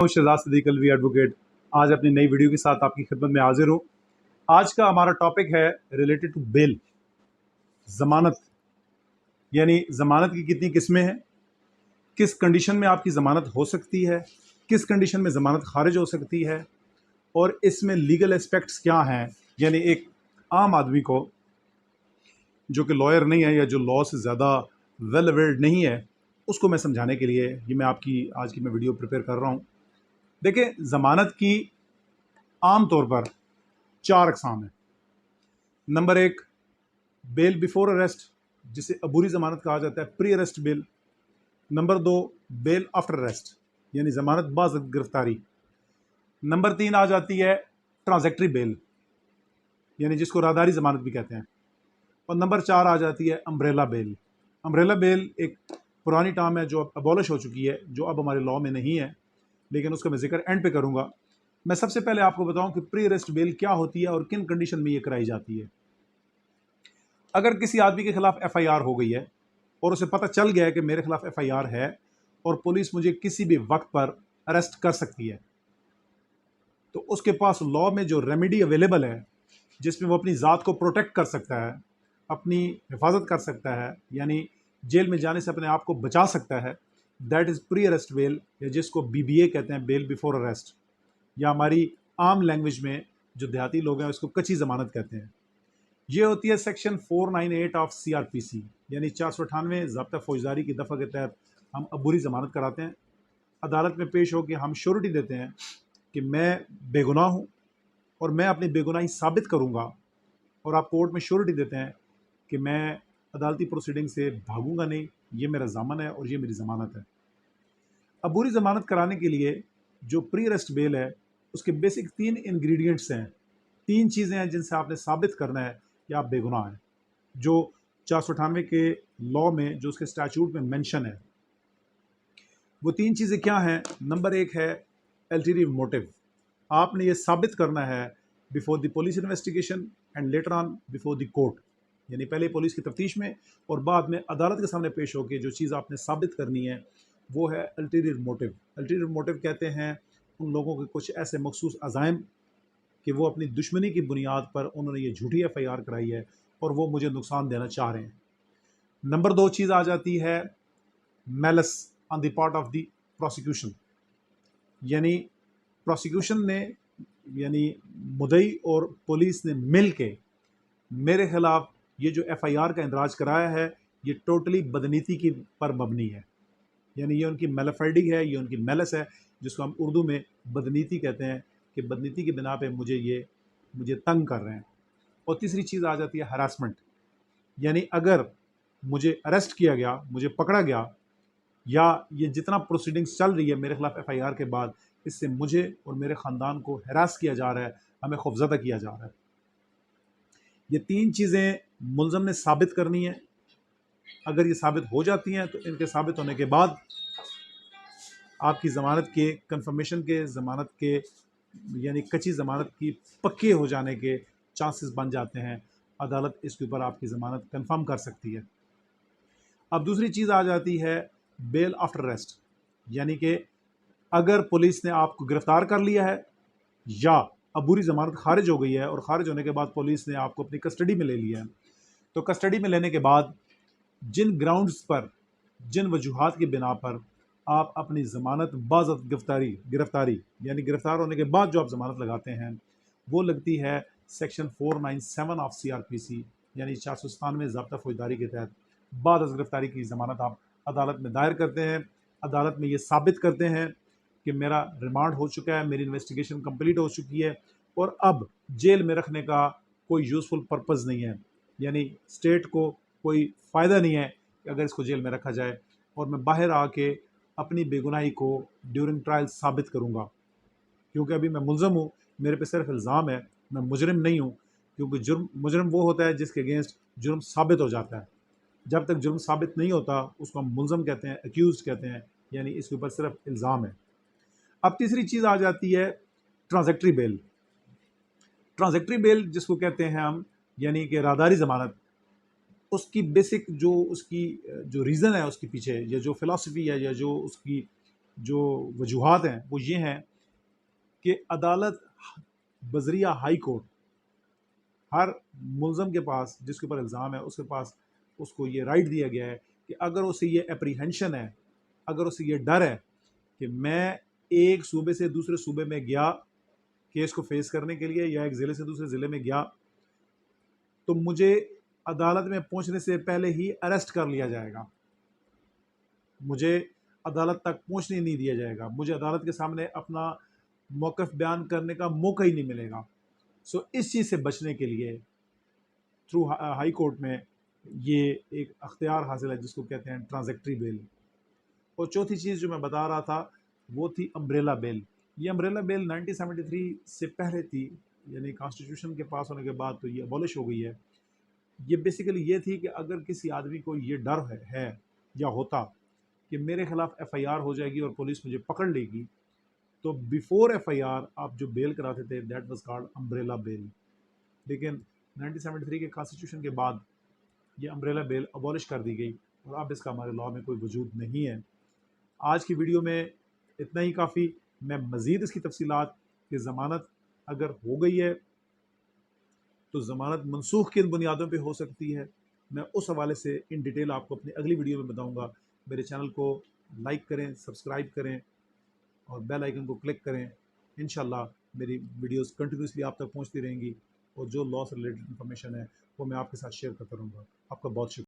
Shahzad Sadiq Alvi advocate आज अपनी नई वीडियो के साथ आपकी खिदमत में हाजिर हूँ। आज का हमारा टॉपिक है रिलेटेड टू बेल, ज़मानत। यानी ज़मानत की कितनी किस्में हैं, किस कंडीशन में आपकी ज़मानत हो सकती है, किस कंडीशन में ज़मानत खारिज हो सकती है, और इसमें लीगल एस्पेक्ट्स क्या हैं। यानी एक आम आदमी को जो कि लॉयर नहीं है या जो लॉ से ज़्यादा वेल अवेयर्ड नहीं है, उसको मैं समझाने के लिए ये मैं आपकी आज की मैं वीडियो प्रिपेयर कर रहा हूँ। देखिए, ज़मानत की आम तौर पर 4 अक़साम हैं। नंबर 1, बेल बिफोर अरेस्ट, जिसे अबूरी ज़मानत कहा जाता है, pre arrest bail. Number 2, bail after arrest, यानी ज़मानत बाद गिरफ्तारी। नंबर 3 आ जाती है ट्रांजैक्टरी बेल, यानी जिसको राहदारी ज़मानत भी कहते हैं। और नंबर 4 आ जाती है अम्ब्रेला बेल। अम्ब्रेला बेल एक पुरानी टर्म है जो अब अबॉलिश हो चुकी है, जो अब हमारे लॉ में नहीं है, लेकिन उसका मैं जिक्र एंड पे करूँगा। मैं सबसे पहले आपको बताऊं कि प्री अरेस्ट बेल क्या होती है और किन कंडीशन में ये कराई जाती है। अगर किसी आदमी के खिलाफ एफआईआर हो गई है और उसे पता चल गया है कि मेरे खिलाफ एफआईआर है और पुलिस मुझे किसी भी वक्त पर अरेस्ट कर सकती है, तो उसके पास लॉ में जो रेमेडी अवेलेबल है जिसमें वो अपनी ज़ात को प्रोटेक्ट कर सकता है, अपनी हिफाजत कर सकता है, यानी जेल में जाने से अपने आप को बचा सकता है, that is pre arrest bell, या जिसको बीबीए कहते हैं, बेल बिफोर अरेस्ट, या हमारी आम लैंग्वेज में जो देहाती लोग हैं उसको कच्ची ज़मानत कहते हैं। ये होती है सेक्शन 498 ऑफ सीआरपीसी, यानी 498 ज़ब्ता फौजदारी की दफ़ा के तहत हम अबूरी ज़मानत कराते हैं। अदालत में पेश होकर हम श्योरिटी देते हैं कि मैं बेगुनाह हूँ और मैं अपनी बेगुनाही साबित करूँगा, और आप कोर्ट में श्योरिटी देते हैं कि मैं अदालती प्रोसीडिंग से भागूंगा नहीं, ये मेरा ज़ामन है और ये मेरी ज़मानत है। अबूरी ज़मानत कराने के लिए जो प्री अरेस्ट बेल है उसके बेसिक 3 इंग्रेडिएंट्स हैं, 3 चीज़ें हैं जिनसे आपने साबित करना है कि आप बेगुनाह हैं, जो 498 के लॉ में, जो उसके स्टैट्यूट में मेंशन है। वो 3 चीज़ें क्या हैं? नंबर 1 है अल्टीरियर मोटिव। आपने ये साबित करना है before the police investigation and later on before the court, यानी पहले पुलिस की तफ्तीश में और बाद में अदालत के सामने पेश होकर जो चीज़ आपने साबित करनी है वो है अल्टीरियर मोटिव। अल्टीरियर मोटिव कहते हैं उन लोगों के कुछ ऐसे मखसूस अज़ाइम कि वो अपनी दुश्मनी की बुनियाद पर उन्होंने ये झूठी एफआईआर कराई है और वो मुझे नुकसान देना चाह रहे हैं। नंबर 2 चीज़ आ जाती है malleus on the part of the prosecution, यानी प्रोसिक्यूशन ने, यानी मुद्दई और पुलिस ने मिल के मेरे खिलाफ ये जो एफआईआर का इंदराज कराया है ये टोटली बदनीति की पर मबनी है, यानी ये उनकी मेलाफर्डी है, ये उनकी मेलस है, जिसको हम उर्दू में बदनीति कहते हैं, कि बदनीति की बिना पे मुझे तंग कर रहे हैं। और तीसरी चीज़ आ जाती है हरासमेंट, यानी अगर मुझे अरेस्ट किया गया, मुझे पकड़ा गया, या ये जितना प्रोसीडिंग्स चल रही है मेरे खिलाफ एफआईआर के बाद, इससे मुझे और मेरे ख़ानदान को हरास किया जा रहा है, हमें खौफज़दा किया जा रहा है। ये 3 चीज़ें मुल्ज़म ने साबित करनी है। अगर ये साबित हो जाती हैं तो इनके साबित होने के बाद आपकी ज़मानत के कंफर्मेशन के, ज़मानत के, यानी कच्ची ज़मानत की पक्के हो जाने के चांसेस बन जाते हैं। अदालत इसके ऊपर आपकी ज़मानत कंफर्म कर सकती है। अब दूसरी चीज़ आ जाती है बेल आफ्टर अरेस्ट, यानी कि अगर पुलिस ने आपको गिरफ़्तार कर लिया है या अबूरी ज़मानत खारिज हो गई है और ख़ारिज होने के बाद पुलिस ने आपको अपनी कस्टडी में ले लिया है, तो कस्टडी में लेने के बाद जिन ग्राउंड्स पर, जिन वजूहात की बिना पर आप अपनी ज़मानत बाज़त गिरफ़्तारी यानी गिरफ़्तार होने के बाद जो आप ज़मानत लगाते हैं वो लगती है सेक्शन 497 ऑफ सीआरपीसी, यानी 497 ज़ब्ता फौजदारी के तहत बाद अज़ गिरफ़्तारी की ज़मानत आप अदालत में दायर करते हैं। अदालत में ये साबित करते हैं कि मेरा रिमांड हो चुका है, मेरी इन्वेस्टिगेशन कंप्लीट हो चुकी है और अब जेल में रखने का कोई यूज़फुल पर्पज़ नहीं है, यानी स्टेट को कोई फ़ायदा नहीं है कि अगर इसको जेल में रखा जाए, और मैं बाहर आके अपनी बेगुनाही को ड्यूरिंग ट्रायल साबित करूँगा, क्योंकि अभी मैं मुल्ज़म हूँ, मेरे पे सिर्फ इल्ज़ाम है, मैं मुजरिम नहीं हूँ। क्योंकि मुजरिम वो होता है जिसके अगेंस्ट जुर्म साबित हो जाता है। जब तक जुर्म साबित नहीं होता उसको हम मुल्ज़म कहते हैं, एक्यूज़ कहते हैं, यानी इसके ऊपर सिर्फ इल्ज़ाम है। अब तीसरी चीज़ आ जाती है ट्रांजैक्टरी बेल। ट्रांजैक्टरी बेल जिसको कहते हैं हम, यानी कि राहदारी ज़मानत, उसकी बेसिक जो उसकी जो रीज़न है उसके पीछे, या जो फ़िलासफ़ी है, या जो उसकी जो वजूहात हैं वो ये हैं कि अदालत बजरिया हाई कोर्ट हर मुलज़म के पास जिसके ऊपर इल्ज़ाम है उसके पास उसको ये राइट दिया गया है कि अगर उसे ये एप्रीहेंशन है, अगर उसे ये डर है कि मैं एक सूबे से दूसरे सूबे में गया केस को फेस करने के लिए या एक ज़िले से दूसरे ज़िले में गया, तो मुझे अदालत में पहुंचने से पहले ही अरेस्ट कर लिया जाएगा, मुझे अदालत तक पहुंचने नहीं दिया जाएगा, मुझे अदालत के सामने अपना मौक़िफ़ बयान करने का मौका ही नहीं मिलेगा। सो इस चीज़ से बचने के लिए थ्रू हाई कोर्ट में ये एक अख्तियार हासिल है जिसको कहते हैं ट्रांजैक्टरी बेल। और चौथी चीज़ जो मैं बता रहा था वो थी अम्ब्रेला बेल। ये अम्ब्रेला बेल 1973 से पहले थी, यानी कॉन्स्टिट्यूशन के पास होने के बाद तो ये अबॉलिश हो गई है। ये बेसिकली ये थी कि अगर किसी आदमी को ये डर है या होता कि मेरे खिलाफ एफआईआर हो जाएगी और पुलिस मुझे पकड़ लेगी, तो बिफोर एफआईआर आप जो बेल कराते थे that was called umbrella bail. लेकिन 1973 के कॉन्स्टिट्यूशन के बाद ये अम्ब्रेला बेल अबॉलिश कर दी गई और अब इसका हमारे लॉ में कोई वजूद नहीं है। आज की वीडियो में इतना ही काफ़ी। मैं मज़ीद इसकी तफसीलात कि ज़मानत अगर हो गई है तो ज़मानत मनसूख किन बुनियादों पे हो सकती है, मैं उस हवाले से इन डिटेल आपको अपनी अगली वीडियो में बताऊंगा। मेरे चैनल को लाइक करें, सब्सक्राइब करें और बेल आइकन को क्लिक करें। इंशाल्लाह मेरी वीडियोस कंटिन्यूसली आप तक पहुंचती रहेंगी और जो लॉ से रिलेटेड इन्फॉर्मेशन है वो मैं आपके साथ शेयर करता रहूँगा। आपका बहुत शुक्रिया।